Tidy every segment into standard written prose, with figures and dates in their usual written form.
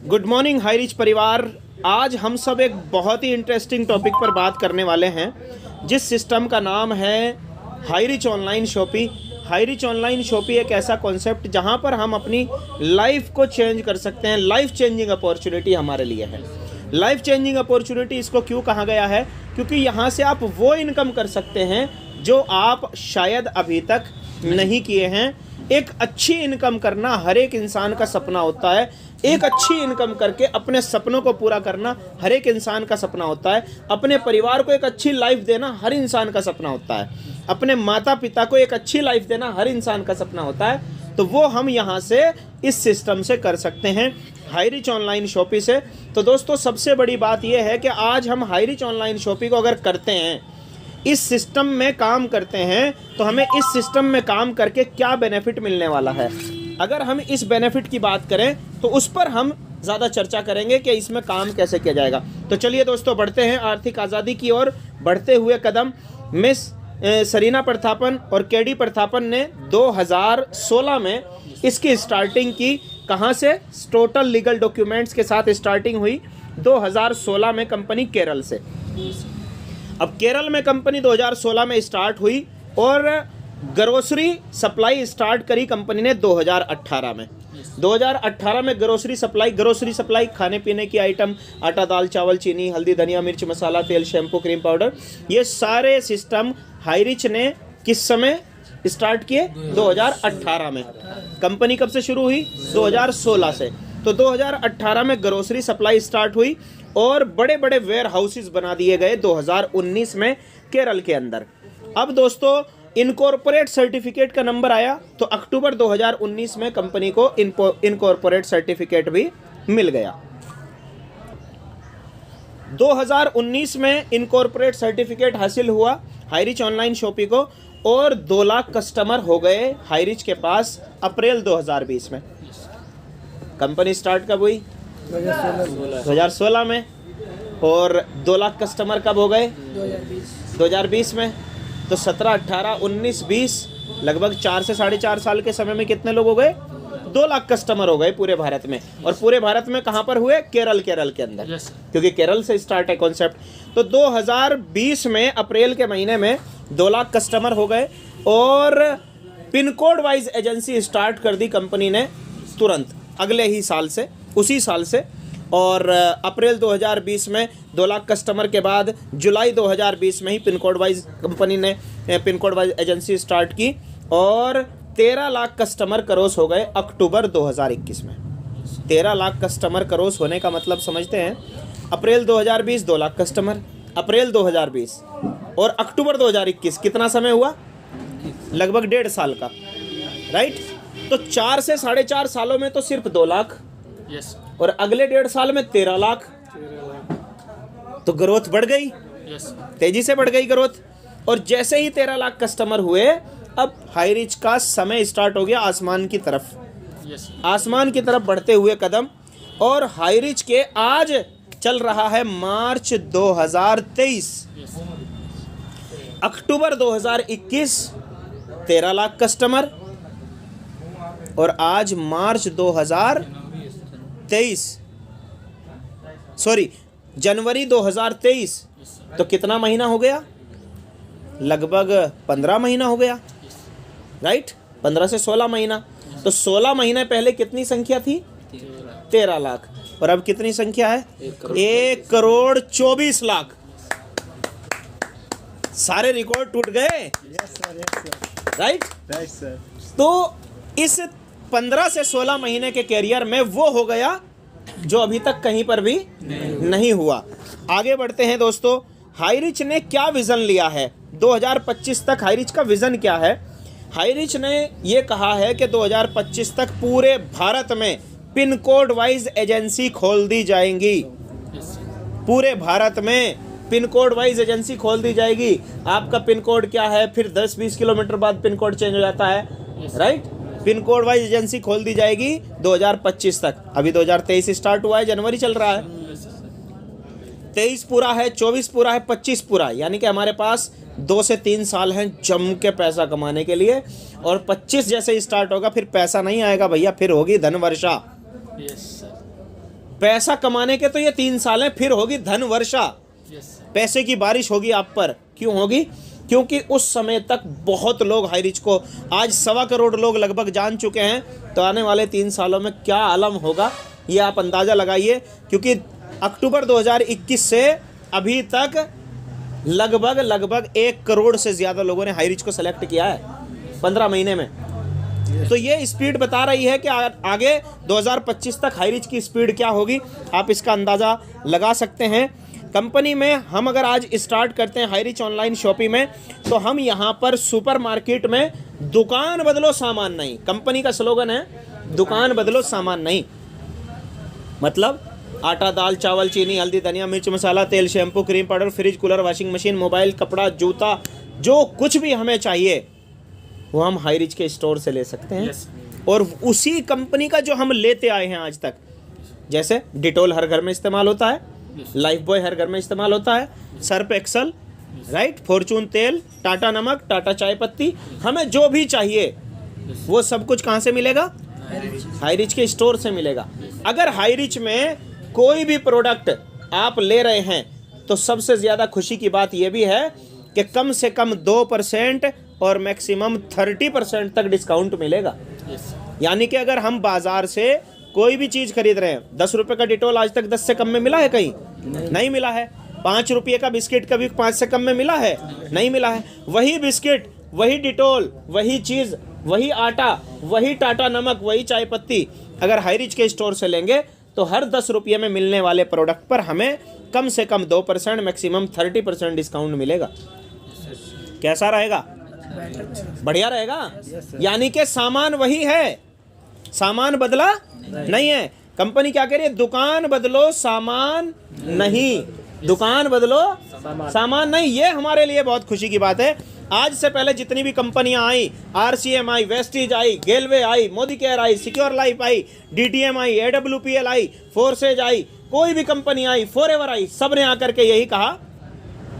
Good morning high rich परिवार। आज हम सब एक बहुत ही इंटरेस्टिंग टॉपिक पर बात करने वाले हैं, जिस सिस्टम का नाम है High Rich Online Shoppy. High Rich Online Shoppy एक ऐसा कॉन्सेप्ट जहां पर हम अपनी लाइफ को चेंज कर सकते हैं। लाइफ चेंजिंग अपॉर्चुनिटी हमारे लिए है। लाइफ चेंजिंग अपॉर्चुनिटी इसको क्यों कहा गया है? क्योंकि यहाँ से आप वो इनकम कर सकते हैं जो आप शायद अभी तक नहीं किए हैं। एक अच्छी इनकम करना हर एक इंसान का सपना होता है। एक अच्छी इनकम करके अपने सपनों को पूरा करना हर एक इंसान का सपना होता है। अपने परिवार को एक अच्छी लाइफ देना हर इंसान का सपना होता है। अपने माता पिता को एक अच्छी लाइफ देना हर इंसान का सपना होता है। तो वो हम यहाँ से इस सिस्टम से कर सकते हैं, हाई रिच ऑनलाइन शॉपी से। तो दोस्तों, सबसे बड़ी बात यह है कि आज हम हाई रिच ऑनलाइन शॉपी को अगर करते हैं, इस सिस्टम में काम करते हैं, तो हमें इस सिस्टम में काम करके क्या बेनिफिट मिलने वाला है। अगर हम इस बेनिफिट की बात करें तो उस पर हम ज़्यादा चर्चा करेंगे कि इसमें काम कैसे किया जाएगा। तो चलिए दोस्तों, बढ़ते हैं आर्थिक आज़ादी की ओर बढ़ते हुए कदम। मिस सरीना प्रथापन और केडी प्रथापन ने 2016 में इसकी स्टार्टिंग की। कहाँ से? टोटल लीगल डॉक्यूमेंट्स के साथ स्टार्टिंग हुई 2016 में कंपनी केरल से। अब केरल में कंपनी 2016 में स्टार्ट हुई और ग्रोसरी सप्लाई स्टार्ट करी कंपनी ने 2018 में। 2018 में ग्रोसरी सप्लाई खाने पीने की आइटम, आटा, दाल, चावल, चीनी, हल्दी, धनिया, मिर्च, मसाला, तेल, शैम्पू, क्रीम पाउडर, ये सारे सिस्टम हाई रिच ने किस समय स्टार्ट किए? 2018 में। कंपनी कब से शुरू हुई? 2016 से। तो 2018 में ग्रोसरी सप्लाई स्टार्ट हुई और बड़े बड़े वेयर हाउसेस बना दिए गए 2019 में केरल के अंदर। अब दोस्तों, इनकॉर्पोरेट सर्टिफिकेट का नंबर आया तो अक्टूबर 2019 में कंपनी को इनकॉर्पोरेट सर्टिफिकेट भी मिल गया। 2019 में इनकॉर्पोरेट सर्टिफिकेट हासिल हुआ हाई रिच ऑनलाइन शॉपी को और 2 लाख कस्टमर हो गए हाई रिच के पास अप्रैल 2020 में। कंपनी स्टार्ट कब हुई? 2016 में। और 2 लाख कस्टमर कब हो गए? 2020 में। तो 17, 18, 19, 20 लगभग 4 से 4.5 साल के समय में कितने लोग हो गए? 2 लाख कस्टमर हो गए पूरे भारत में। और पूरे भारत में कहाँ पर हुए? केरल के अंदर। क्योंकि केरल से स्टार्ट है कॉन्सेप्ट। तो 2020 में अप्रैल के महीने में 2 लाख कस्टमर हो गए और pin code wise agency start कर दी कंपनी ने तुरंत अगले ही साल से, उसी साल से। और अप्रैल 2020 में 2 लाख कस्टमर के बाद जुलाई 2020 में ही पिन कोड वाइज कंपनी ने pin code wise agency start की और 13 लाख कस्टमर क्रॉस हो गए अक्टूबर 2021 में। 13 लाख कस्टमर क्रॉस होने का मतलब समझते हैं। अप्रैल 2020 2 लाख कस्टमर, अप्रैल 2020 और अक्टूबर 2021 कितना समय हुआ? लगभग 1.5 साल का, राइट। तो 4 से 4.5 सालों में तो सिर्फ 2 लाख और अगले 1.5 साल में 13 लाख। तो ग्रोथ बढ़ गई, तेजी से बढ़ गई ग्रोथ। और जैसे ही 13 लाख कस्टमर हुए, अब हाई रिच का समय स्टार्ट हो गया आसमान की तरफ, आसमान की तरफ बढ़ते हुए कदम। और हाई रिच के आज चल रहा है मार्च 2023, अक्टूबर 2021 13 लाख कस्टमर और आज मार्च 2023 जनवरी 2023। तो कितना महीना हो गया? लगभग 15 महीना हो गया, राइट। 15 से 16 महीना। तो 16 महीने पहले कितनी संख्या थी? 13 लाख। और अब कितनी संख्या है? 1,24,00,000। सारे रिकॉर्ड टूट गए, राइट। तो इस 15 से 16 महीने के कैरियर में वो हो गया जो अभी तक कहीं पर भी नहीं हुआ। आगे बढ़ते हैं दोस्तों। हाई रिच ने क्या विजन लिया है 2025 तक? हाई रिच का विजन क्या है? हाई रिच ने ये कहा है कि 2025 तक पूरे भारत में पिन कोड वाइज एजेंसी खोल दी जाएंगी। पूरे भारत में पिन कोड वाइज एजेंसी खोल दी जाएगी। आपका पिन कोड क्या है, फिर 10-20 किलोमीटर बाद पिन कोड चेंज हो जाता है, right. Pin code wise agency खोल दी जाएगी 2025 तक। अभी 2023 स्टार्ट हुआ है, जनवरी चल रहा है। 23 पूरा है, 24 पूरा है, 25 पूरा है। यानी कि हमारे पास 2 से 3 साल हैं जम के पैसा कमाने के लिए। और 25 जैसे ही स्टार्ट होगा फिर पैसा नहीं आएगा भैया, फिर होगी धन वर्षा। पैसा कमाने के तो ये 3 साल हैं, फिर होगी धन वर्षा, पैसे की बारिश होगी आप पर। क्यों होगी? क्योंकि उस समय तक बहुत लोग हाईरिच को, आज 1.25 करोड़ लोग लगभग जान चुके हैं, तो आने वाले 3 सालों में क्या आलम होगा ये आप अंदाज़ा लगाइए। क्योंकि अक्टूबर 2021 से अभी तक लगभग 1 करोड़ से ज़्यादा लोगों ने हाईरिच को सेलेक्ट किया है 15 महीने में। तो ये स्पीड बता रही है कि आगे 2025 तक हाईरिच की स्पीड क्या होगी, आप इसका अंदाज़ा लगा सकते हैं। कंपनी में हम अगर आज स्टार्ट करते हैं हाईरिच ऑनलाइन शॉपिंग में, तो हम यहाँ पर सुपरमार्केट में दुकान बदलो सामान नहीं, कंपनी का स्लोगन है दुकान बदलो सामान नहीं। मतलब आटा, दाल, चावल, चीनी, हल्दी, धनिया, मिर्च, मसाला, तेल, shampoo, cream powder, fridge, cooler, washing machine, mobile, कपड़ा, जूता, जो कुछ भी हमें चाहिए वो हम हाईरिच के स्टोर से ले सकते हैं। और उसी कंपनी का जो हम लेते आए हैं आज तक, जैसे डिटोल हर घर में इस्तेमाल होता है, लाइफ बॉय हर घर में इस्तेमाल होता है, सर्फ एक्सल, राइट, फॉर्चून तेल, टाटा नमक, टाटा चाय पत्ती, हमें जो भी चाहिए वो सब कुछ कहाँ से मिलेगा? हाईरिच के स्टोर से मिलेगा। अगर हाईरिच में कोई भी प्रोडक्ट आप ले रहे हैं तो सबसे ज़्यादा खुशी की बात यह भी है कि कम से कम 2% और मैक्सिमम 30% तक डिस्काउंट मिलेगा। यानी कि अगर हम बाजार से कोई भी चीज़ खरीद रहे हैं, 10 रुपये का डिटोल आज तक 10 से कम में मिला है कहीं? नहीं मिला है। 5 रुपये का बिस्किट कभी 5 से कम में मिला है? नहीं मिला है। वही बिस्किट, वही डिटोल, वही चीज़, वही आटा, वही टाटा नमक, वही चाय पत्ती अगर हाईरिच के स्टोर से लेंगे तो हर 10 रुपये में मिलने वाले प्रोडक्ट पर हमें कम से कम 2% मैक्सिमम 30% डिस्काउंट मिलेगा। कैसा रहेगा? बढ़िया रहेगा। यानी कि सामान वही है, सामान बदला नहीं है। कंपनी क्या कह रही है? दुकान बदलो सामान नहीं, दुकान बदलो सामान नहीं। ये हमारे लिए बहुत खुशी की बात है। आज से पहले जितनी भी कंपनियां आई, RCM आई, वेस्टीज आई, गेलवे आई, मोदी केयर आई, सिक्योर लाइफ आई, DTM आई, AWPL आई, फोर्सेज आई, कोई भी कंपनी आई, फॉरएवर आई, सब ने आकर के यही कहा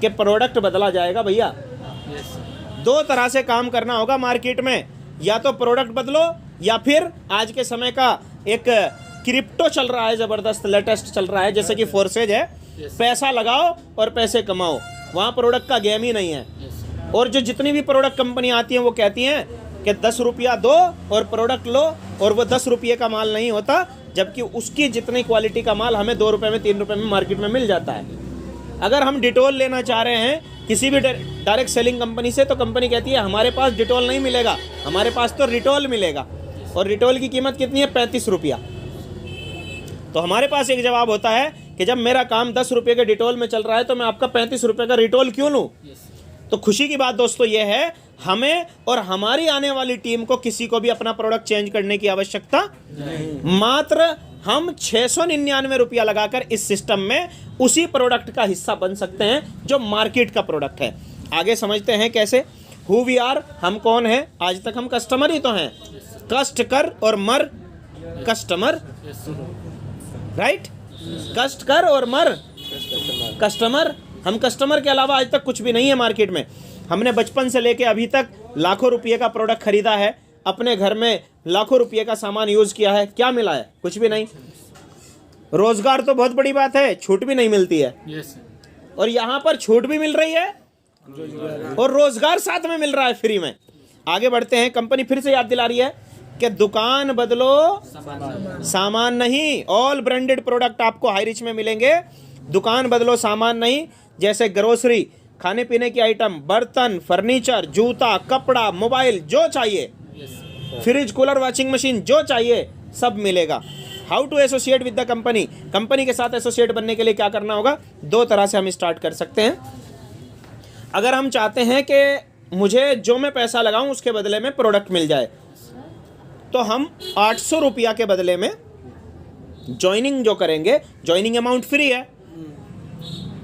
कि प्रोडक्ट बदला जाएगा भैया। 2 तरह से काम करना होगा मार्केट में, या तो प्रोडक्ट बदलो या फिर आज के समय का एक क्रिप्टो चल रहा है, ज़बरदस्त लेटेस्ट चल रहा है, जैसे कि फोर्सेज है, पैसा लगाओ और पैसे कमाओ। वहाँ प्रोडक्ट का गेम ही नहीं है। और जो जितनी भी प्रोडक्ट कंपनी आती हैं वो कहती हैं कि 10 रुपया दो और प्रोडक्ट लो, और वो 10 रुपये का माल नहीं होता, जबकि उसकी जितनी क्वालिटी का माल हमें 2 रुपये में 3 रुपये में मार्केट में मिल जाता है। अगर हम डिटोल लेना चाह रहे हैं किसी भी डायरेक्ट सेलिंग कंपनी से, तो कंपनी कहती है हमारे पास डिटोल नहीं मिलेगा, हमारे पास तो रिटोल मिलेगा, और रिटोल की कीमत कितनी है? 35 रुपया। तो हमारे पास एक जवाब होता है कि जब मेरा काम 10 रुपये के डिटोल में चल रहा है तो मैं आपका 35 रुपये का रिटोल क्यों लूँ? तो खुशी की बात दोस्तों ये है, हमें और हमारी आने वाली टीम को किसी को भी अपना प्रोडक्ट चेंज करने की आवश्यकता नहीं। मात्र हम 699 रुपया लगाकर इस सिस्टम में उसी प्रोडक्ट का हिस्सा बन सकते हैं जो मार्केट का प्रोडक्ट है। आगे समझते हैं कैसे। हु वी आर, हम कौन हैं? आज तक हम कस्टमर ही तो हैं। कष्ट कर और मर कस्टमर, राइट? कष्ट कर और मर कस्टमर। हम कस्टमर के अलावा आज तक कुछ भी नहीं है मार्केट में। हमने बचपन से लेके अभी तक लाखों रुपये का प्रोडक्ट खरीदा है, अपने घर में लाखों रुपये का सामान यूज़ किया है, क्या मिला है? कुछ भी नहीं। रोजगार तो बहुत बड़ी बात है, छूट भी नहीं मिलती है। और यहाँ पर छूट भी मिल रही है और रोजगार साथ में मिल रहा है फ्री में। आगे बढ़ते हैं। कंपनी फिर से याद दिला रही है कि दुकान बदलो सामान नहीं। ऑल ब्रांडेड प्रोडक्ट आपको हाईरिच में मिलेंगे, दुकान बदलो सामान नहीं। जैसे ग्रोसरी, खाने पीने की आइटम, बर्तन, फर्नीचर, जूता, कपड़ा, मोबाइल, जो चाहिए, फ्रिज, कूलर, वॉशिंग मशीन, जो चाहिए सब मिलेगा। How to associate with the company. Company के साथ एसोसिएट बनने के लिए क्या करना होगा? 2 तरह से हम स्टार्ट कर सकते हैं। अगर हम चाहते हैं कि मुझे जो मैं पैसा लगाऊं उसके बदले में प्रोडक्ट मिल जाए, तो हम 800 रुपया के बदले में ज्वाइनिंग जो करेंगे, ज्वाइनिंग अमाउंट फ्री है,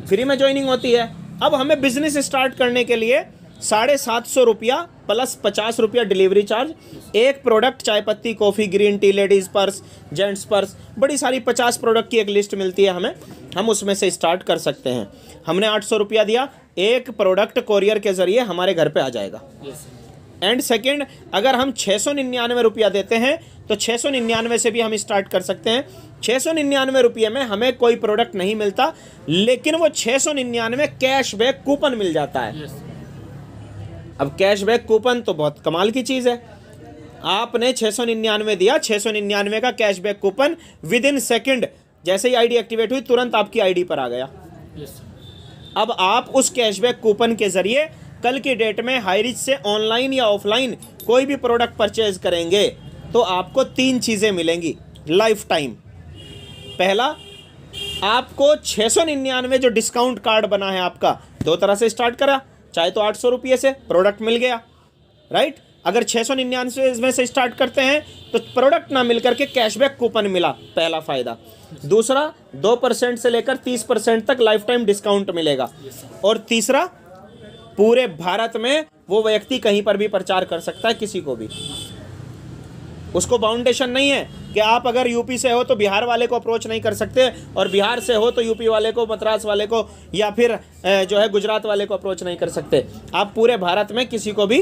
फ्री में ज्वाइनिंग होती है। अब हमें बिजनेस स्टार्ट करने के लिए 750 रुपया प्लस 50 रुपया डिलीवरी चार्ज, एक प्रोडक्ट चाय पत्ती, coffee, green tea, ladies purse, gents purse, बड़ी सारी 50 प्रोडक्ट की एक लिस्ट मिलती है हमें, हम उसमें से स्टार्ट कर सकते हैं। हमने 800 रुपया दिया, एक प्रोडक्ट कोरियर के ज़रिए हमारे घर पे आ जाएगा। एंड सेकेंड, अगर हम 699 रुपया देते हैं तो 699 से भी हम स्टार्ट कर सकते हैं। 699 रुपये में हमें कोई प्रोडक्ट नहीं मिलता, लेकिन वो 699 कैशबैक कूपन मिल जाता है। अब कैशबैक कूपन तो बहुत कमाल की चीज़ है। आपने 699 दिया, 699 का cashback coupon with in second, जैसे ही आईडी एक्टिवेट हुई तुरंत आपकी आईडी पर आ गया। अब आप उस कैशबैक कूपन के जरिए कल की डेट में हाईरिच से ऑनलाइन या ऑफलाइन कोई भी प्रोडक्ट परचेज करेंगे तो आपको 3 चीज़ें मिलेंगी लाइफ टाइम। पहला, आपको 699 जो डिस्काउंट कार्ड बना है आपका, 2 तरह से स्टार्ट करा, चाहे तो 800 रुपये से प्रोडक्ट मिल गया, राइट। अगर 699 में से स्टार्ट करते हैं तो प्रोडक्ट ना मिलकर के कैशबैक कूपन मिला, पहला फ़ायदा। दूसरा, 2% से लेकर 30% तक लाइफ टाइम डिस्काउंट मिलेगा। और तीसरा, पूरे भारत में वो व्यक्ति कहीं पर भी प्रचार कर सकता है, किसी को भी। उसको बाउंडेशन नहीं है कि आप अगर यूपी से हो तो बिहार वाले को अप्रोच नहीं कर सकते, और बिहार से हो तो यूपी वाले को, मद्रास वाले को, या फिर जो है गुजरात वाले को अप्रोच नहीं कर सकते। आप पूरे भारत में किसी को भी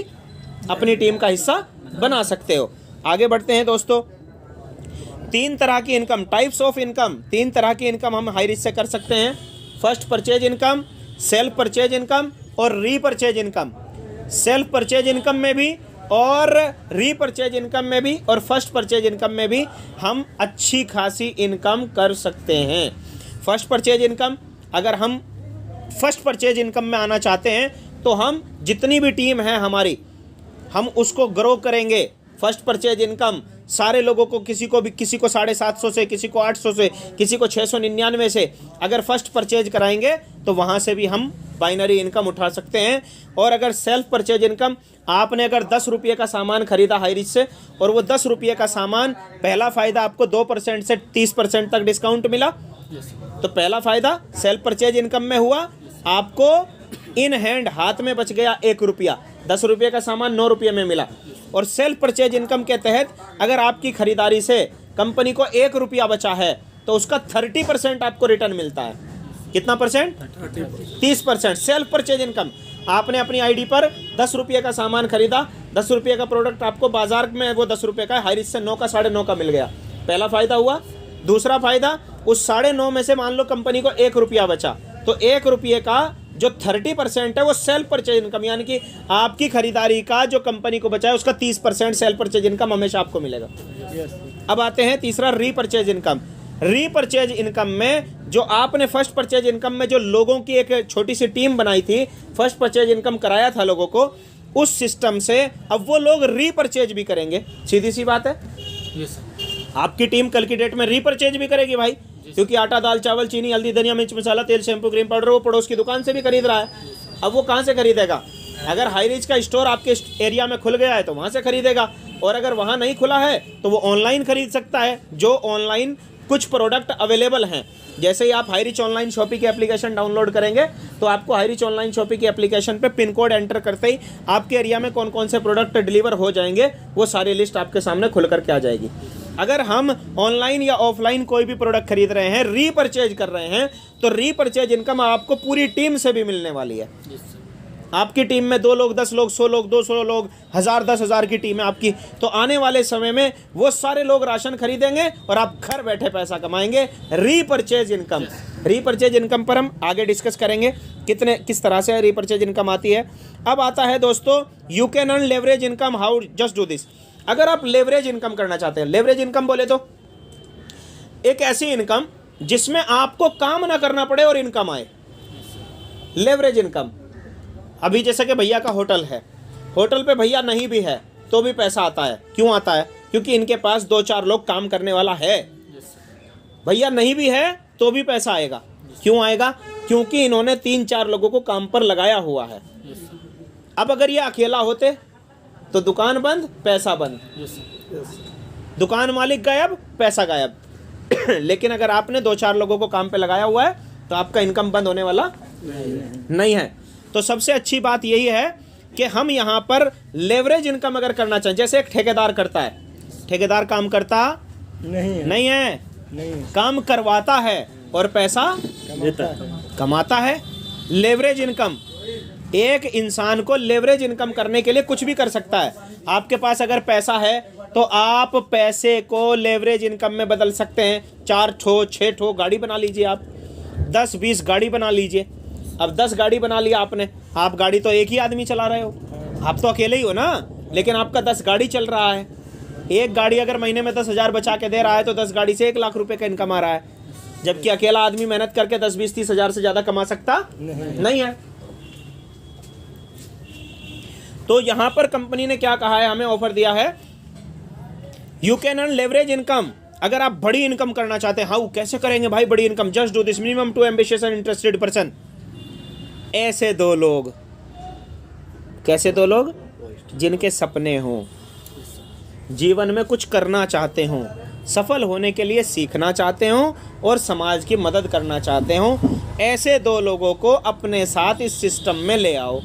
अपनी टीम का हिस्सा बना सकते हो। आगे बढ़ते हैं दोस्तों। 3 तरह की इनकम, टाइप्स ऑफ इनकम, 3 तरह की इनकम हम हाईरिच से कर सकते हैं। First purchase income, self purchase income और repurchase income. Self purchase income में भी और रीपरचेज इनकम में भी और फर्स्ट परचेज इनकम में भी हम अच्छी खासी इनकम कर सकते हैं। फर्स्ट परचेज इनकम, अगर हम फर्स्ट परचेज इनकम में आना चाहते हैं तो हम जितनी भी टीम है हमारी, हम उसको ग्रो करेंगे। फर्स्ट परचेज इनकम सारे लोगों को, किसी को 750 से, किसी को 800 से, किसी को 699 से अगर फर्स्ट परचेज कराएंगे तो वहाँ से भी हम बाइनरी इनकम उठा सकते हैं। और अगर सेल्फ परचेज इनकम, आपने अगर 10 रुपये का सामान खरीदा हाईरिच से और वो 10 रुपये का सामान, पहला फ़ायदा आपको 2% से 30% तक डिस्काउंट मिला, तो पहला फ़ायदा सेल्फ परचेज इनकम में हुआ। आपको इन हैंड, हाथ में बच गया 1 रुपया, 10 रुपये का सामान 9 रुपये में मिला। और सेल्फ परचेज इनकम के तहत अगर आपकी खरीदारी से कंपनी को 1 रुपया बचा है तो उसका 30% आपको रिटर्न मिलता है। कितना परसेंट? 30%। सेल्फ परचेज इनकम, आपने अपनी आईडी पर 10 रुपये का सामान खरीदा, 10 रुपये का प्रोडक्ट आपको बाजार में वो 10 रुपये का, हाईरिच से 9 का 9.5 का मिल गया, पहला फ़ायदा हुआ। दूसरा फ़ायदा, उस 9.5 में से मान लो कंपनी को 1 रुपया बचा, तो 1 रुपये का जो 30% है वो सेल्फ परचेज इनकम, यानी कि आपकी खरीदारी का जो कंपनी को बचा है उसका 30% सेल्फ परचेज इनकम हमेशा आपको मिलेगा। अब आते हैं तीसरा, रीपरचेज इनकम। रीपरचेज इनकम में जो आपने फर्स्ट परचेज इनकम में जो लोगों की एक छोटी सी टीम बनाई थी, फर्स्ट परचेज इनकम कराया था लोगों को, उस सिस्टम से अब वो लोग रीपरचेज भी करेंगे। सीधी सी बात है, आपकी टीम कल की डेट में रीपरचेज भी करेगी भाई, क्योंकि आटा, दाल, चावल, चीनी, हल्दी, धनिया, मिर्च मसाला, तेल, शैम्पू, क्रीम पाउडर वो पड़ोस की दुकान से भी खरीद रहा है। अब वो कहाँ से खरीदेगा? अगर हाईरिच का स्टोर आपके एरिया में खुल गया है तो वहाँ से खरीदेगा, और अगर वहाँ नहीं खुला है तो वो ऑनलाइन खरीद सकता है। जो ऑनलाइन कुछ प्रोडक्ट अवेलेबल हैं, जैसे ही आप हाईरिच ऑनलाइन शॉपिंग की एप्लीकेशन डाउनलोड करेंगे तो आपको हाईरिच ऑनलाइन शॉपिंग की एप्लीकेशन पे पिन कोड एंटर करते ही आपके एरिया में कौन कौन से प्रोडक्ट डिलीवर हो जाएंगे वो सारी लिस्ट आपके सामने खुल करके आ जाएगी। अगर हम ऑनलाइन या ऑफलाइन कोई भी प्रोडक्ट खरीद रहे हैं, रीपरचेज कर रहे हैं, तो रीपरचेज इनकम आपको पूरी टीम से भी मिलने वाली है। आपकी टीम में 2 लोग, 10 लोग, 100 लोग, 200 लोग, 1000, 10,000 की टीम है आपकी, तो आने वाले समय में वो सारे लोग राशन खरीदेंगे और आप घर बैठे पैसा कमाएंगे। रीपरचेज इनकम, रीपरचेज इनकम पर हम आगे डिस्कस करेंगे किस तरह से रीपरचेज इनकम आती है। अब आता है दोस्तों, you can earn leverage income, how, just do this. अगर आप लेवरेज इनकम करना चाहते हैं, लेवरेज इनकम बोले तो एक ऐसी इनकम जिसमें आपको काम ना करना पड़े और इनकम आए। लेवरेज इनकम, अभी जैसे कि भैया का होटल है, होटल पे भैया नहीं भी है तो भी पैसा आता है। क्यों आता है? क्योंकि इनके पास 2-4 लोग काम करने वाला है। भैया नहीं भी है तो भी पैसा आएगा। क्यों आएगा? क्योंकि इन्होंने 3-4 लोगों को काम पर लगाया हुआ है। अब अगर ये अकेला होते तो दुकान बंद, पैसा बंद, दुकान मालिक गायब, पैसा गायब। लेकिन अगर आपने 2-4 लोगों को काम पे लगाया हुआ है तो आपका इनकम बंद होने वाला नहीं है। तो सबसे अच्छी बात यही है कि हम यहाँ पर लेवरेज इनकम अगर करना चाहें, जैसे एक ठेकेदार करता है, ठेकेदार काम करता नहीं है, काम करवाता है और पैसा कमाता है। लेवरेज इनकम, एक इंसान को लेवरेज इनकम करने के लिए कुछ भी कर सकता है। आपके पास अगर पैसा है तो आप पैसे को लेवरेज इनकम में बदल सकते हैं। 4 ठो 6 ठो गाड़ी बना लीजिए, आप 10-20 गाड़ी बना लीजिए। अब 10 गाड़ी बना लिया आपने, आप गाड़ी तो एक ही आदमी चला रहे हो, आप तो अकेले ही हो ना, लेकिन आपका 10 गाड़ी चल रहा है। एक गाड़ी अगर महीने में 10,000 बचा के दे रहा है तो 10 गाड़ी से 1 लाख रुपए का इनकम आ रहा है, जबकि अकेला आदमी मेहनत करके 10-20-30 हज़ार से ज़्यादा कमा सकता नहीं है। तो यहां पर कंपनी ने क्या कहा है, हमें ऑफर दिया है, you can earn leverage income. अगर आप बड़ी इनकम करना चाहते हैं, हाउ कैसे करेंगे भाई बड़ी income, just do this, minimum 2 ambitious and interested person. ऐसे 2 लोग, कैसे 2 लोग, जिनके सपने हों, जीवन में कुछ करना चाहते हों, सफल होने के लिए सीखना चाहते हों और समाज की मदद करना चाहते हों, ऐसे 2 लोगों को अपने साथ इस सिस्टम में ले आओ।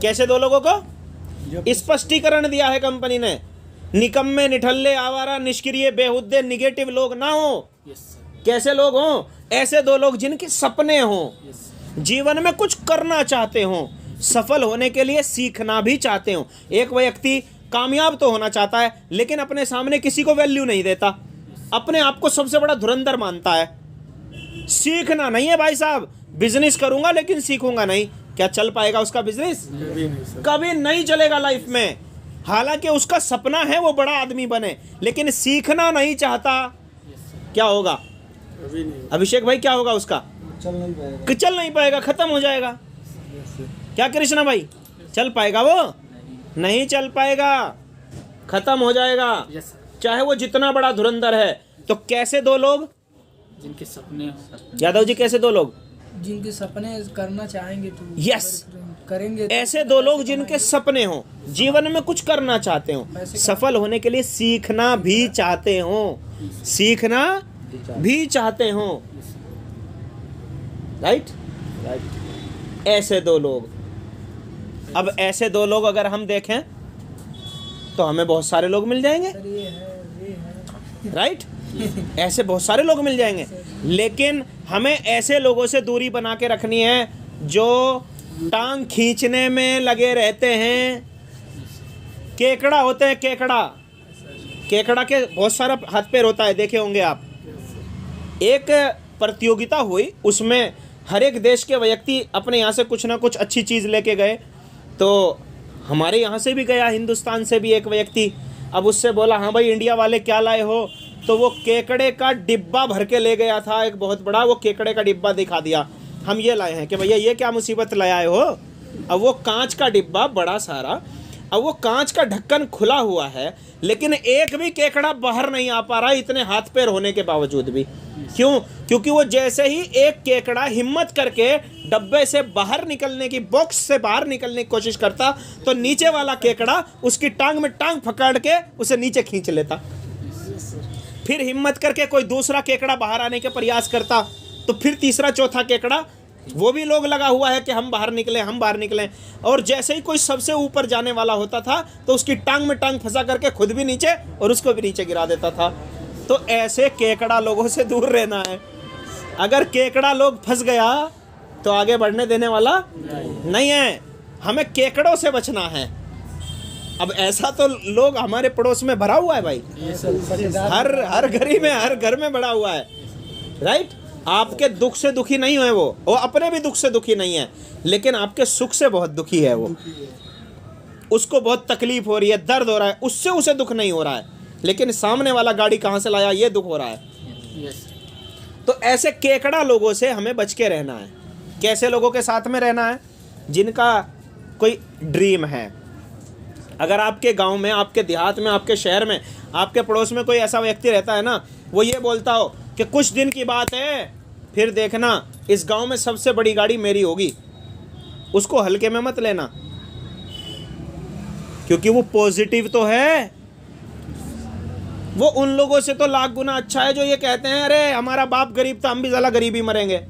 कैसे 2 लोगों को? स्पष्टीकरण दिया है कंपनी ने, निकम्मे, निठल्ले, आवारा, निष्क्रिय, बेहुद्दे, निगेटिव लोग ना हो। कैसे लोग हों? ऐसे 2 लोग जिनके सपने हों, जीवन में कुछ करना चाहते हों, सफल होने के लिए सीखना भी चाहते हों। एक व्यक्ति कामयाब तो होना चाहता है लेकिन अपने सामने किसी को वैल्यू नहीं देता, अपने आप को सबसे बड़ा धुरंधर मानता है। सीखना नहीं है भाई साहब, बिजनेस करूंगा लेकिन सीखूंगा नहीं, क्या चल पाएगा उसका बिजनेस? कभी नहीं चलेगा लाइफ में। हालांकि उसका सपना है वो बड़ा आदमी बने, लेकिन सीखना नहीं चाहता, क्या होगा अभिषेक भाई, क्या होगा उसका? चल नहीं पाएगा, खत्म हो जाएगा। क्या कृष्णा भाई, चल पाएगा? वो नहीं चल पाएगा, खत्म हो जाएगा, चाहे वो जितना बड़ा धुरंधर है। तो कैसे 2 लोग? जिनके सपने हो। यादव जी, कैसे 2 लोग? जिनके सपने करना चाहेंगे तो यस, करेंगे। ऐसे 2 लोग जिनके सपने हो, जीवन में कुछ करना चाहते हो, सफल होने के लिए सीखना भी चाहते हो, सीखना भी चाहते हो, राइट? ऐसे 2 लोग। अब ऐसे 2 लोग अगर हम देखें तो हमें बहुत सारे लोग मिल जाएंगे, राइट? ऐसे बहुत सारे लोग मिल जाएंगे, लेकिन हमें ऐसे लोगों से दूरी बना के रखनी है जो टांग खींचने में लगे रहते हैं। केकड़ा होते हैं, केकड़ा के बहुत सारा हाथ पैर होता है, देखे होंगे आप। एक प्रतियोगिता हुई, उसमें हर एक देश के व्यक्ति अपने यहाँ से कुछ ना कुछ अच्छी चीज़ लेके गए। तो हमारे यहाँ से भी गया, हिंदुस्तान से भी एक व्यक्ति। अब उससे बोला, हाँ भाई इंडिया वाले क्या लाए हो? तो वो केकड़े का डिब्बा भर के ले गया था, एक बहुत बड़ा। वो केकड़े का डिब्बा दिखा दिया, हम ये लाए हैं। कि भैया ये क्या मुसीबत ले आए हो? अब वो कांच का डिब्बा बड़ा सारा, अब वो कांच का ढक्कन खुला हुआ है, लेकिन एक भी केकड़ा बाहर नहीं आ पा रहा, इतने हाथ पैर होने के बावजूद भी। क्यों? क्योंकि वो जैसे ही एक केकड़ा हिम्मत करके डब्बे से बाहर निकलने की, बॉक्स से बाहर निकलने की कोशिश करता, तो नीचे वाला केकड़ा उसकी टांग में टांग पकड़ के उसे नीचे खींच लेता। फिर हिम्मत करके कोई दूसरा केकड़ा बाहर आने के प्रयास करता, तो फिर तीसरा चौथा केकड़ा, वो भी लोग लगा हुआ है कि हम बाहर निकलें, हम बाहर निकलें। और जैसे ही कोई सबसे ऊपर जाने वाला होता था तो उसकी टांग में टांग फंसा करके खुद भी नीचे और उसको भी नीचे गिरा देता था। तो ऐसे केकड़ा लोगों से दूर रहना है। अगर केकड़ा लोग फंस गया तो आगे बढ़ने देने वाला नहीं है, हमें केकड़ों से बचना है। अब ऐसा तो लोग हमारे पड़ोस में भरा हुआ है भाई, हर गली में, हर घर में भरा हुआ है, राइट? आपके दुख से दुखी नहीं है वो अपने भी दुख से दुखी नहीं है, लेकिन आपके सुख से बहुत दुखी है वो। उसको बहुत तकलीफ हो रही है, दर्द हो रहा है, उससे उसे दुख नहीं हो रहा है, लेकिन सामने वाला गाड़ी कहाँ से लाया ये दुख हो रहा है। तो ऐसे केकड़ा लोगों से हमें बच के रहना है। कैसे लोगों के साथ में रहना है? जिनका कोई ड्रीम है। अगर आपके गांव में, आपके देहात में, आपके शहर में, आपके पड़ोस में कोई ऐसा व्यक्ति रहता है ना, वो ये बोलता हो कि कुछ दिन की बात है, फिर देखना इस गांव में सबसे बड़ी गाड़ी मेरी होगी, उसको हल्के में मत लेना, क्योंकि वो पॉजिटिव तो है। वो उन लोगों से तो लाख गुना अच्छा है जो ये कहते हैं अरे हमारा बाप गरीब था, हम भी साला गरीबी मरेंगे।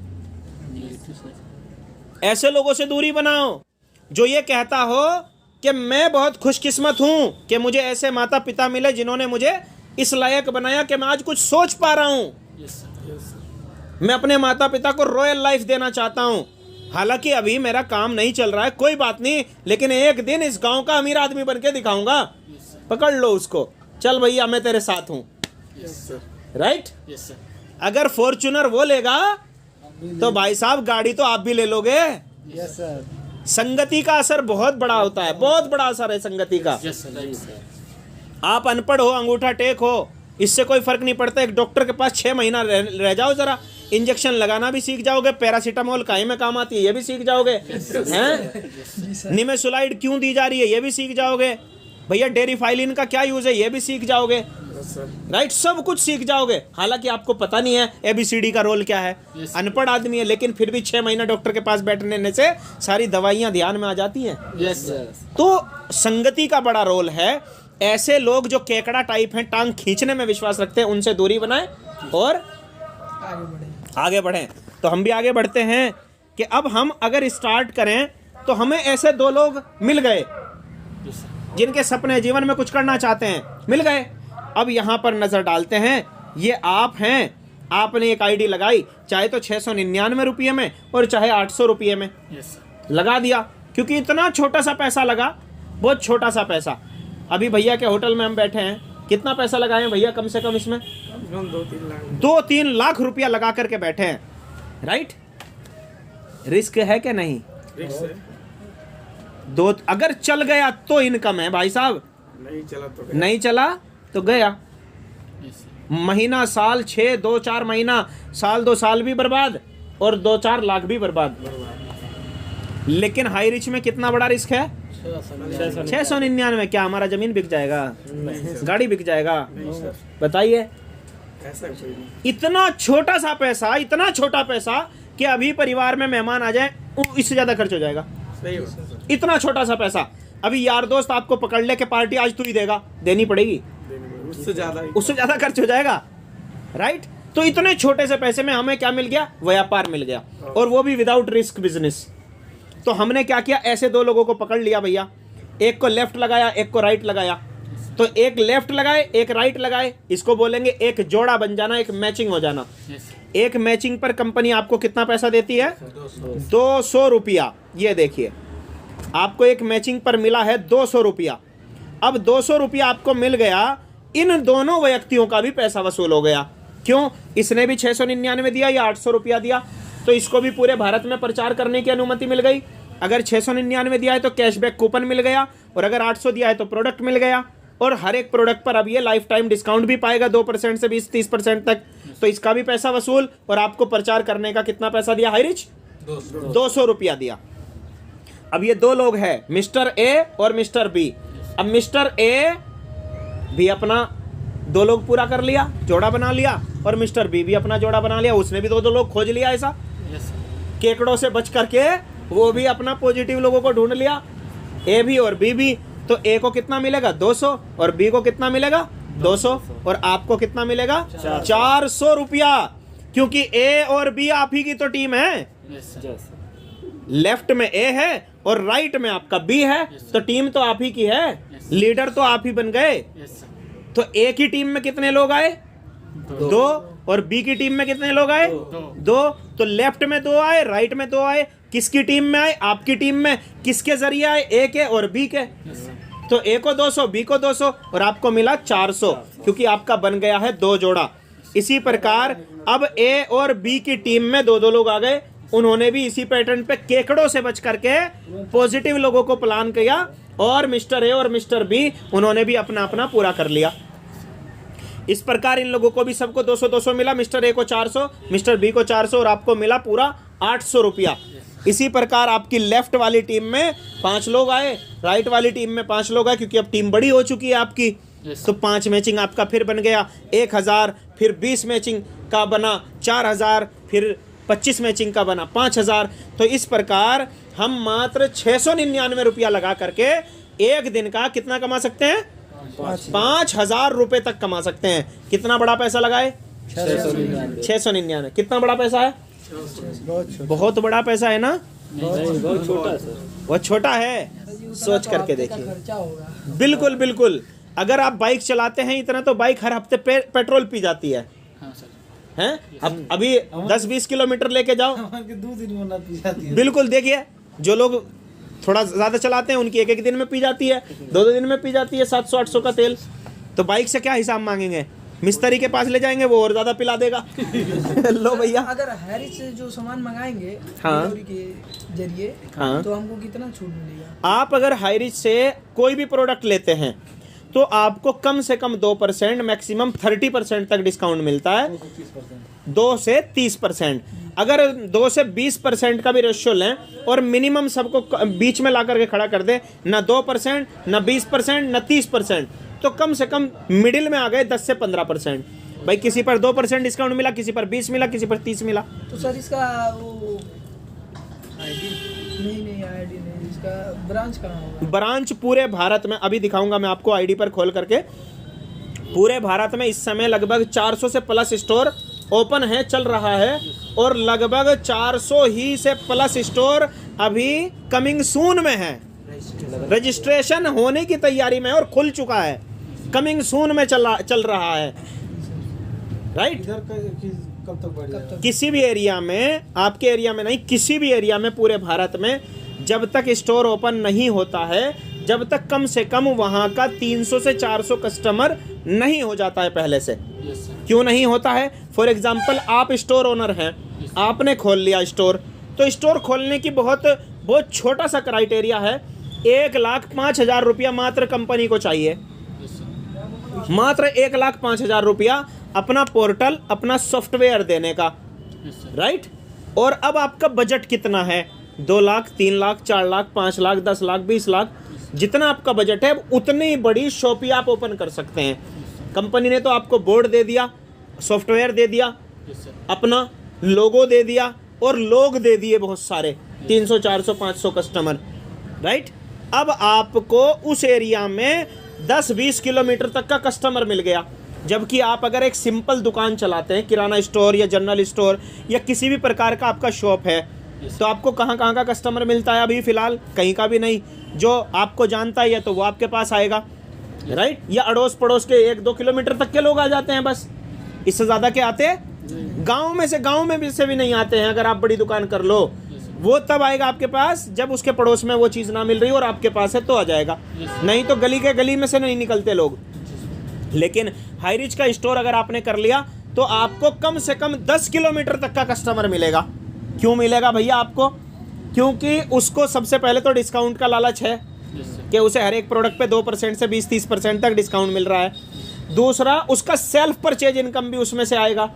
ऐसे लोगों से दूरी बनाओ। जो ये कहता हो कि मैं बहुत खुशकिस्मत हूं कि मुझे ऐसे माता पिता मिले जिन्होंने मुझे इस लायक बनाया कि मैं आज कुछ सोच पा रहा हूं। मैं अपने माता पिता को रॉयल लाइफ देना चाहता हूं, हालांकि अभी मेरा काम नहीं चल रहा है, कोई बात नहीं, लेकिन एक दिन इस गांव का अमीर आदमी बन के दिखाऊंगा। पकड़ लो उसको, चल भैया मैं तेरे साथ हूँ, yes sir, right. Yes sir, अगर फॉर्च्यूनर वो लेगा तो भाई साहब गाड़ी तो आप भी ले लोगे। Yes sir. संगति का असर बहुत बड़ा होता है, बहुत बड़ा असर है संगति का। यस सर, राइट सर, आप अनपढ़ हो, अंगूठा टेक हो, इससे कोई फर्क नहीं पड़ता। एक डॉक्टर के पास 6 महीना रह जाओ जरा, इंजेक्शन लगाना भी सीख जाओगे, पैरासीटामोल काहे में काम आती है ये भी सीख जाओगे, हैं? निमेसुलाइड क्यों दी जा रही है ये भी सीख जाओगे। भैया डेरिफाइलिन का क्या यूज है ये भी सीख जाओगे, राइट। सब कुछ सीख जाओगे। हालांकि आपको पता नहीं है ABCD का रोल क्या है, अनपढ़ आदमी है, लेकिन फिर भी 6 महीना डॉक्टर के पास बैठने से सारी दवाइयां ध्यान में आ जाती हैं। यस सर, तो संगति का बड़ा रोल है। ऐसे लोग जो केकड़ा टाइप हैं, टांग खींचने में विश्वास रखते हैं, उनसे दूरी बनाएं और आगे बढ़ें। तो हम भी आगे बढ़ते हैं कि अब हम अगर स्टार्ट करें तो हमें ऐसे 2 लोग मिल गए यस सर, जिनके सपने जीवन में कुछ करना चाहते हैं, मिल गए। अब यहाँ पर नजर डालते हैं, ये आप हैं, आपने एक आईडी लगाई, चाहे तो 699 रुपये में और चाहे 800 रुपये में यस सर, लगा दिया, क्योंकि इतना छोटा सा पैसा लगा, बहुत छोटा सा पैसा। अभी भैया के होटल में हम बैठे हैं, कितना पैसा लगाए हैं भैया कम से कम इसमें? 2-3 लाख रुपया लगा करके बैठे हैं, राइट। रिस्क है कि नहीं? अगर चल गया तो इनकम है भाई साहब, नहीं चला तो गया। यस सर, महीना, साल, 6, 2-4 महीना, साल 2 साल भी बर्बाद और 2-4 लाख भी बर्बाद। लेकिन हाई रिच में कितना बड़ा रिस्क है? 699। क्या हमारा जमीन बिक जाएगा? गाड़ी बिक जाएगा? बताइए। इतना छोटा सा पैसा, इतना छोटा पैसा कि अभी परिवार में मेहमान आ जाए इससे ज्यादा खर्च हो जाएगा। इतना छोटा सा पैसा। अभी यार दोस्त आपको पकड़ ले के पार्टी आज तू ही देगा, देनी पड़ेगी, उससे ज्यादा खर्च हो जाएगा, राइट। तो इतने छोटे से पैसे में हमें क्या मिल गया? व्यापार मिल गया, और वो भी विदाउट रिस्क बिजनेस। तो हमने क्या किया, ऐसे 2 लोगों को पकड़ लिया भैया, एक को लेफ्ट लगाया, एक को राइट लगाया। तो एक लेफ्ट लगाए, एक राइट लगाए, इसको बोलेंगे एक जोड़ा बन जाना, एक मैचिंग हो जाना। यस सर, एक मैचिंग पर कंपनी आपको कितना पैसा देती है? 200 रुपया। ये देखिए, आपको एक मैचिंग पर मिला है 200 रुपया। अब 200 रुपया आपको मिल गया, इन दोनों व्यक्तियों का भी पैसा वसूल हो गया। क्यों? इसने भी 699 दिया या 800 रुपया दिया, तो इसको भी पूरे भारत में प्रचार करने की अनुमति मिल गई। अगर 699 दिया है तो कैशबैक कूपन मिल गया, और अगर 800 दिया है तो प्रोडक्ट मिल गया। और हर एक प्रोडक्ट पर अब ये लाइफ टाइम डिस्काउंट भी पाएगा 2% से 20-30% तक, तो इसका भी पैसा वसूल। और आपको प्रचार करने का कितना पैसा दिया हाई रिच? 200 रुपया दिया। अब ये 2 लोग हैं, मिस्टर ए और मिस्टर बी। अब मिस्टर ए भी अपना 2 लोग पूरा कर लिया, जोड़ा बना लिया, और मिस्टर बी भी अपना जोड़ा बना लिया, उसने भी 2 लोग खोज लिया। ऐसा यस सर, केकड़ों से बच करके वो भी अपना पॉजिटिव लोगों को ढूंढ लिया, ए भी और बी भी। तो ए को कितना मिलेगा? 200, और बी को कितना मिलेगा? 200, और आपको कितना मिलेगा? 400 रुपया। क्योंकि ए और बी आप ही की तो टीम है। यस सर, लेफ्ट में ए है और राइट में आपका बी है, तो टीम तो आप ही की है, लीडर तो आप ही बन गए। यस सर, तो ए की टीम में कितने लोग आए? 2, और बी की टीम में कितने लोग आए? 2। तो लेफ्ट में 2 आए, राइट में 2 आए। किसकी टीम में आए? आपकी टीम में। किसके जरिए आए? ए के और बी के। तो ए को 200, बी को 200, और आपको मिला 400, क्योंकि आपका बन गया है 2 जोड़ा। इसी प्रकार अब ए और बी की टीम में 2 लोग आ गए, उन्होंने भी इसी पैटर्न पे केकड़ों से बच करके पॉजिटिव लोगों को प्लान किया, और मिस्टर ए और मिस्टर बी उन्होंने भी अपना अपना पूरा कर लिया। इस प्रकार इन लोगों को भी सबको 200-200 मिला। मिस्टर ए को 400, मिस्टर बी को 400, और आपको मिला पूरा 800 रुपया। इसी प्रकार आपकी लेफ्ट वाली टीम में 5 लोग आए, राइट वाली टीम में 5 लोग आए, क्योंकि अब टीम बड़ी हो चुकी है आपकी। तो 5 मैचिंग आपका फिर बन गया 1000, फिर 20 मैचिंग का बना 4000, फिर 25 मैचिंग का बना 5000। तो इस प्रकार हम मात्र 699 रुपया लगा करके एक दिन का कितना कमा सकते हैं? 5000 रुपये तक कमा सकते हैं। कितना बड़ा पैसा लगाए? 699। कितना बड़ा पैसा है? बहुत बड़ा पैसा है ना? बहुत छोटा है। सोच करके देखिए। खर्चा होगा। बिल्कुल बिल्कुल। अगर आप बाइक चलाते हैं इतना, तो बाइक हर हफ्ते पेट्रोल पी जाती है, हाँ सर, हैं? अब अभी 10-20 किलोमीटर लेके जाओ, 2 दिन में ना पी जाती है। बिल्कुल। देखिए, जो लोग थोड़ा ज़्यादा चलाते हैं उनकी एक दिन में पी जाती है, 2 दिन में पी जाती है 700-800 का तेल। तो बाइक से क्या हिसाब मांगेंगे? मिस्त्री के पास ले जाएंगे, वो और ज़्यादा पिला देगा। लो भैया, अगर हैरिस से जो सामान मंगाएंगे हाँ। डिलीवरी के जरिए, हाँ। तो हमको कितना छूट मिलेगा? आप अगर हाईरिच से कोई भी प्रोडक्ट लेते हैं तो आपको कम से कम 2%, मैक्सिमम 30% तक डिस्काउंट मिलता है। 2 से 30%। अगर 2 से 20% का भी रेशियो लें और मिनिमम सबको बीच में ला करके खड़ा कर दे, ना 2%, ना 20%, ना 30%, तो कम से कम मिडिल में आ गए 10 से 15%। भाई किसी पर 2% डिस्काउंट मिला, किसी पर 20 मिला, किसी पर 30 मिला। तो सर इसका वो नहीं आईडी नहीं, इसका ब्रांच कहाँ होगा? ब्रांच पूरे भारत में, अभी दिखाऊंगा मैं आपको आईडी पर खोल करके। पूरे भारत में इस समय लगभग 400 से प्लस स्टोर ओपन है, चल रहा है, और लगभग 400 ही से प्लस स्टोर अभी कमिंग सून में है, रजिस्ट्रेशन होने की तैयारी में और खुल चुका है, कमिंग सून में चल रहा है। राइट। इधर कब तक बढ़ेगा? किसी भी एरिया में, आपके एरिया में नहीं, किसी भी एरिया में पूरे भारत में जब तक स्टोर ओपन नहीं होता है, जब तक कम से कम वहाँ का 300 से 400 कस्टमर नहीं हो जाता है पहले से। क्यों नहीं होता है? फॉर एग्जांपल, आप स्टोर ओनर हैं, आपने खोल लिया स्टोर, तो स्टोर खोलने की बहुत छोटा सा क्राइटेरिया है। 1,05,000 रुपया मात्र कंपनी को चाहिए, मात्र 1,05,000 रुपया अपना पोर्टल, अपना सॉफ्टवेयर देने का। राइट। और अब आपका बजट कितना है? 2 लाख, 3 लाख, 4 लाख, 5 लाख, 10 लाख, 20 लाख, जितना आपका बजट है उतनी बड़ी शॉप आप ओपन कर सकते हैं। कंपनी ने तो आपको बोर्ड दे दिया, सॉफ्टवेयर दे दिया, अपना लोगो दे दिया, और लोग दे दिए बहुत सारे, 300, 400, 500 कस्टमर। राइट। अब आपको उस एरिया में 10-20 किलोमीटर तक का कस्टमर मिल गया। जबकि आप अगर एक सिंपल दुकान चलाते हैं, किराना स्टोर या जनरल स्टोर या किसी भी प्रकार का आपका शॉप है, तो आपको कहाँ कहाँ का कस्टमर मिलता है? अभी फ़िलहाल कहीं का भी नहीं। जो आपको जानता है तो वो आपके पास आएगा। राइट। या अड़ोस पड़ोस के 1-2 किलोमीटर तक के लोग आ जाते हैं बस, इससे ज़्यादा के आते हैं? गाँव में से भी नहीं आते हैं। अगर आप बड़ी दुकान कर लो, वो तब आएगा आपके पास जब उसके पड़ोस में वो चीज़ ना मिल रही और आपके पास है तो आ जाएगा, नहीं तो गली के गली में से नहीं निकलते लोग। लेकिन हाईरिच का स्टोर अगर आपने कर लिया तो आपको कम से कम 10 किलोमीटर तक का कस्टमर मिलेगा। क्यों मिलेगा भैया आपको? क्योंकि उसको सबसे पहले तो डिस्काउंट का लालच है कि उसे हर एक प्रोडक्ट पे 2% से 20-30% तक डिस्काउंट मिल रहा है। दूसरा, उसका सेल्फ परचेज इनकम भी उसमें से आएगा।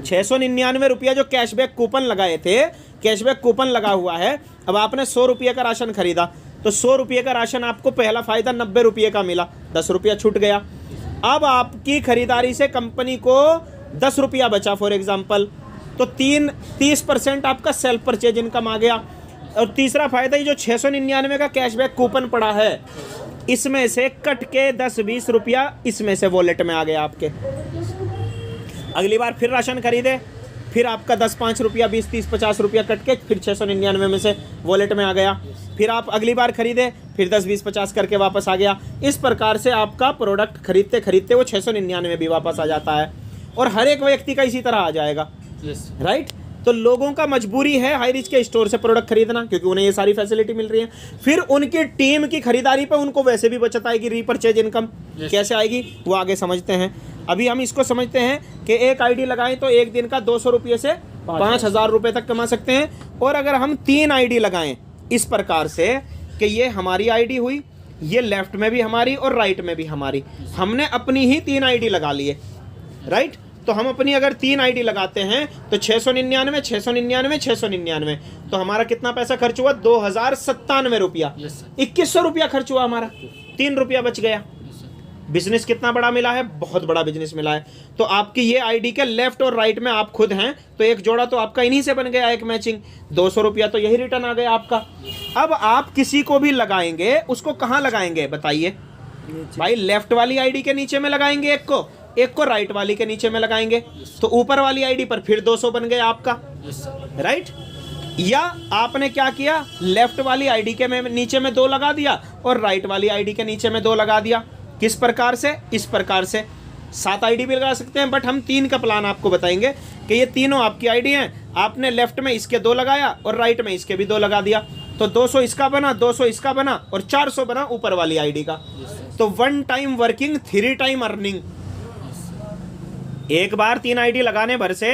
699 रुपया जो कैशबैक कूपन लगाए थे, कैशबैक कूपन लगा हुआ है। अब आपने 100 रुपये का राशन खरीदा तो 100 रुपये का राशन आपको पहला फ़ायदा 90 रुपये का मिला, 10 रुपया छूट गया। अब आपकी खरीदारी से कंपनी को 10 रुपया बचा फॉर एग्जांपल, तो 30% आपका सेल्फ परचेज इनकम आ गया। और तीसरा फ़ायदा ही जो 699 का कैशबैक कूपन पड़ा है, इसमें से कट के 10-20 रुपया इसमें से वॉलेट में आ गया आपके। अगली बार फिर राशन खरीदे, फिर आपका 10-5 रुपया, 20-30-50 रुपया कट के फिर 699 में से वॉलेट में आ गया। फिर आप अगली बार खरीदे, फिर 10-20-50 करके वापस आ गया। इस प्रकार से आपका प्रोडक्ट खरीदते खरीदते वो 699 भी वापस आ जाता है, और हर एक व्यक्ति का इसी तरह आ जाएगा। राइट। तो लोगों का मजबूरी है हाईरिच के स्टोर से प्रोडक्ट खरीदना, क्योंकि उन्हें ये सारी फैसिलिटी मिल रही है। फिर उनकी टीम की खरीदारी पे उनको वैसे भी बचत आएगी, रीपरचेज इनकम कैसे आएगी वो आगे समझते हैं। अभी हम इसको समझते हैं कि एक आईडी लगाएं तो एक दिन का 200 रुपये से 5,000 रुपये तक कमा सकते हैं। और अगर हम 3 आईडी लगाएं इस प्रकार से कि ये हमारी आईडी हुई, ये लेफ्ट में भी हमारी और राइट में भी हमारी, हमने अपनी ही 3 आईडी लगा लिए। राइट। तो हम अपनी अगर 3 आईडी लगाते हैं तो 699, 699, 699, तो हमारा कितना पैसा खर्च हुआ? 2,097 रुपया। 2,100 रुपया खर्च हुआ हमारा, 3 रुपया बच गया। बिजनेस कितना बड़ा मिला है? बहुत बड़ा बिजनेस मिला है। तो आपकी ये आईडी के लेफ्ट और राइट में आप खुद हैं, तो एक जोड़ा तो आपका इन्हीं से बन गया, एक मैचिंग। 200 रुपया तो यही रिटर्न आ गया आपका। अब आप किसी को भी लगाएंगे, उसको कहाँ लगाएंगे बताइए भाई? लेफ्ट वाली आईडी के नीचे में लगाएंगे एक को राइट वाली के नीचे में लगाएंगे, तो ऊपर वाली आईडी पर फिर 200 बन गया आपका। राइट। या आपने क्या किया? लेफ्ट वाली आईडी के नीचे में 2 लगा दिया और राइट वाली आईडी के नीचे में 2 लगा दिया। किस प्रकार से? इस प्रकार से 7 आईडी भी लगा सकते हैं, बट हम 3 का प्लान आपको बताएंगे कि ये तीनों आपकी आईडी हैं। आपने लेफ्ट में इसके 2 लगाया और राइट में इसके भी 2 लगा दिया, तो 200 इसका बना, 200 इसका बना और 400 बना ऊपर वाली आईडी का। तो 1 टाइम वर्किंग 3 टाइम अर्निंग। एक बार 3 आईडी लगाने भर से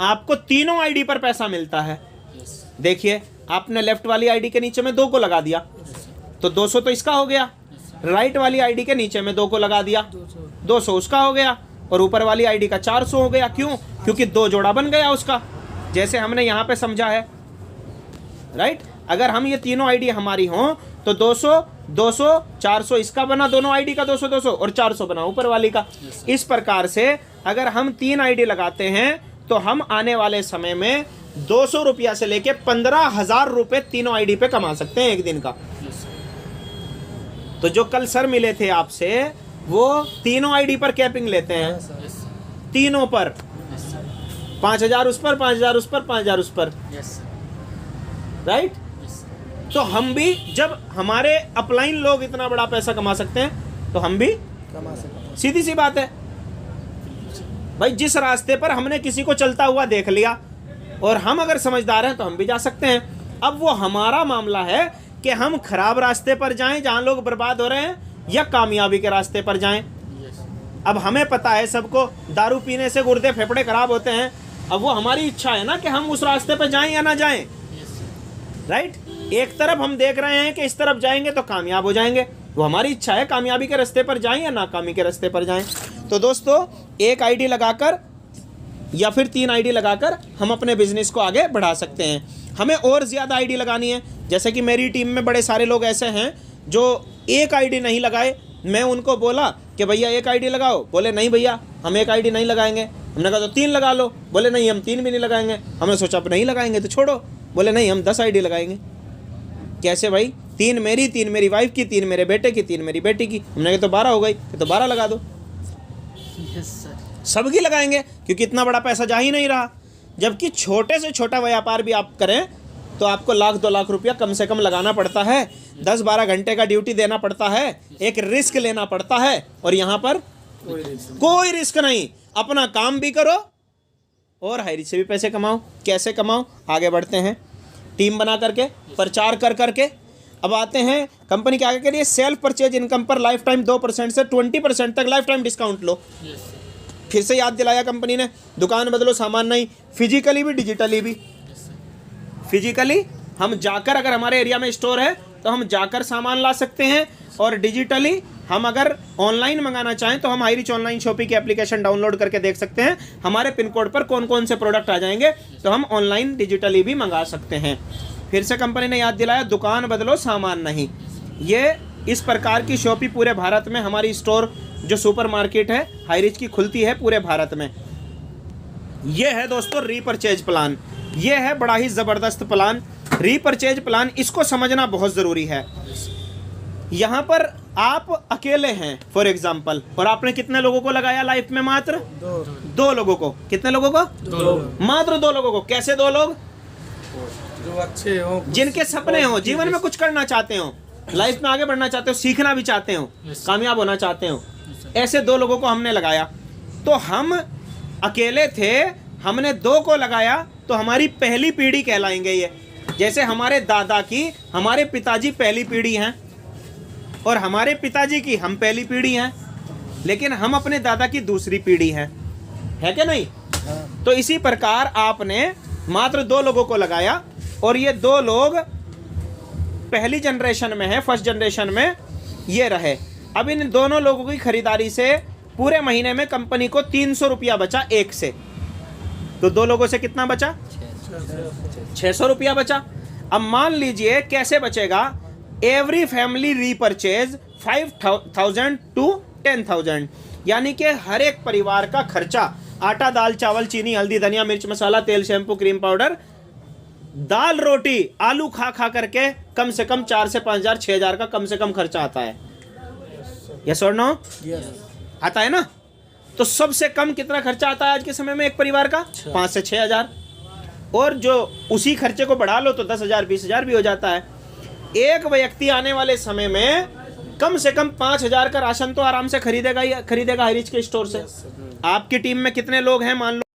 आपको तीनों आईडी पर पैसा मिलता है। देखिए आपने लेफ्ट वाली आईडी के नीचे में 2 को लगा दिया तो 200 तो इसका हो गया, राइट वाली आईडी के नीचे में 2 को लगा दिया 200 उसका हो गया, और ऊपर वाली आईडी का 400 हो गया। क्यों? क्योंकि 2 जोड़ा बन गया उसका, जैसे हमने यहाँ पे समझा है, राइट। अगर हम ये तीनों आईडी हमारी हों तो 200 200 400 इसका बना, दोनों आईडी का 200 200 और 400 बना ऊपर वाली का। इस प्रकार से अगर हम 3 आईडी लगाते हैं तो हम आने वाले समय में 200 रुपया से लेके 15,000 रुपए तीनों आईडी पे कमा सकते हैं एक दिन का। तो जो कल सर मिले थे आपसे वो तीनों आईडी पर कैपिंग लेते हैं, तीनों पर 5,000 उस पर 5,000 उस पर 5,000 उस पर, राइट। तो हम भी, जब हमारे अपलाइन लोग इतना बड़ा पैसा कमा सकते हैं तो हम भी कमा सकते हैं। सीधी सी बात है भाई। जिस रास्ते पर हमने किसी को चलता हुआ देख लिया और हम अगर समझदार हैं तो हम भी जा सकते हैं। अब वो हमारा मामला है कि हम खराब रास्ते पर जाएं जहां लोग बर्बाद हो रहे हैं, या कामयाबी के रास्ते पर जाएं। अब हमें पता है सबको दारू पीने से गुर्दे फेफड़े खराब होते हैं। अब वो हमारी इच्छा है ना कि हम उस रास्ते पर जाएं या ना जाएं, राइट। एक तरफ हम देख रहे हैं कि इस तरफ जाएंगे तो कामयाब हो जाएंगे, वो हमारी इच्छा है कामयाबी के रास्ते पर जाएं या नाकामी के रास्ते पर जाएं। तो दोस्तों, एक आईडी लगाकर या फिर 3 आईडी लगाकर हम अपने बिजनेस को आगे बढ़ा सकते हैं। हमें और ज़्यादा आईडी लगानी है। जैसे कि मेरी टीम में बड़े सारे लोग ऐसे हैं जो एक आईडी नहीं लगाए। मैं उनको बोला कि भैया एक आईडी लगाओ, बोले नहीं भैया हम एक आईडी नहीं लगाएंगे। हमने कहा तो 3 लगा लो, बोले नहीं हम 3 भी नहीं लगाएंगे। हमने सोचा अब नहीं लगाएंगे तो छोड़ो, बोले नहीं हम 10 आईडी लगाएंगे। कैसे भाई? 3 मेरी, 3 मेरी वाइफ की, 3 मेरे बेटे की, 3 मेरी बेटी की। हमने कहा तो 12 हो गई, तो 12 लगा दो। सबकी लगाएंगे क्योंकि इतना बड़ा पैसा जा ही नहीं रहा। जबकि छोटे से छोटा व्यापार भी आप करें तो आपको 1,00,000 2 लाख रुपया कम से कम लगाना पड़ता है, 10-12 घंटे का ड्यूटी देना पड़ता है, एक रिस्क लेना पड़ता है। और यहाँ पर कोई रिस्क नहीं, अपना काम भी करो और हाई रिस्क से भी पैसे कमाओ। कैसे कमाओ? आगे बढ़ते हैं टीम बना करके, प्रचार कर करके। अब आते हैं कंपनी के आगे के लिए, सेल्फ परचेज इनकम पर लाइफ टाइम 2% से 20% तक लाइफ टाइम डिस्काउंट लो। फिर से याद दिलाया कंपनी ने, दुकान बदलो सामान नहीं, फिजिकली भी डिजिटली भी। फिजिकली हम जाकर, अगर हमारे एरिया में स्टोर है तो हम जाकर सामान ला सकते हैं, और डिजिटली हम अगर ऑनलाइन मंगाना चाहें तो हम हाईरिच ऑनलाइन शॉपिंग की एप्लीकेशन डाउनलोड करके देख सकते हैं हमारे पिन कोड पर कौन कौन से प्रोडक्ट आ जाएंगे, तो हम ऑनलाइन डिजिटली भी मंगा सकते हैं। फिर से कंपनी ने याद दिलाया, दुकान बदलो सामान नहीं। ये इस प्रकार की शॉपिंग पूरे भारत में, हमारी स्टोर जो सुपर मार्केट है हाईरिच की खुलती है पूरे भारत में। ये है दोस्तों रीपरचेज प्लान। ये है बड़ा ही ज़बरदस्त प्लान, रीपरचेज प्लान। इसको समझना बहुत ज़रूरी है। यहाँ पर आप अकेले हैं फॉर एग्जाम्पल, और आपने कितने लोगों को लगाया लाइफ में? मात्र 2 लोगों को। कितने लोगों को? 2। मात्र 2 लोगों को। कैसे 2 लोग? जो अच्छे हो, जिनके सपने हो, जीवन में कुछ करना चाहते हो, लाइफ में आगे बढ़ना चाहते हो, सीखना भी चाहते हो, कामयाब होना चाहते हो। ऐसे 2 लोगों को हमने लगाया। तो हम अकेले थे, हमने 2 को लगाया तो हमारी पहली पीढ़ी कहलाएंगे ये। जैसे हमारे दादा की, हमारे पिताजी पहली पीढ़ी हैं, और हमारे पिताजी की हम पहली पीढ़ी हैं, लेकिन हम अपने दादा की दूसरी पीढ़ी हैं, है क्या नहीं? तो इसी प्रकार आपने मात्र 2 लोगों को लगाया, और ये 2 लोग पहली जनरेशन में है, फर्स्ट जनरेशन में ये रहे। अब इन दोनों लोगों की खरीदारी से पूरे महीने में कंपनी को 300 रुपया बचा एक से। तो 2 लोगों से कितना बचा? 600 रुपया बचा। अब मान लीजिए कैसे बचेगा? एवरी फैमिली रीपरचेज 5,000 to 10,000, यानी कि हर एक परिवार का खर्चा, आटा दाल चावल चीनी हल्दी धनिया मिर्च मसाला तेल शैम्पू क्रीम पाउडर दाल रोटी आलू खा खा करके कम से कम 4 से 5,000 6,000 का कम से कम खर्चा आता है। यस और नो? आता है ना? तो सबसे कम कितना खर्चा आता है आज के समय में एक परिवार का? 5 से 6,000। और जो उसी खर्चे को बढ़ा लो तो 10,000 20,000 भी हो जाता है। एक व्यक्ति आने वाले समय में कम से कम 5,000 का राशन तो आराम से खरीदेगा हाईरिच के स्टोर से। आपकी टीम में कितने लोग हैं? मान लो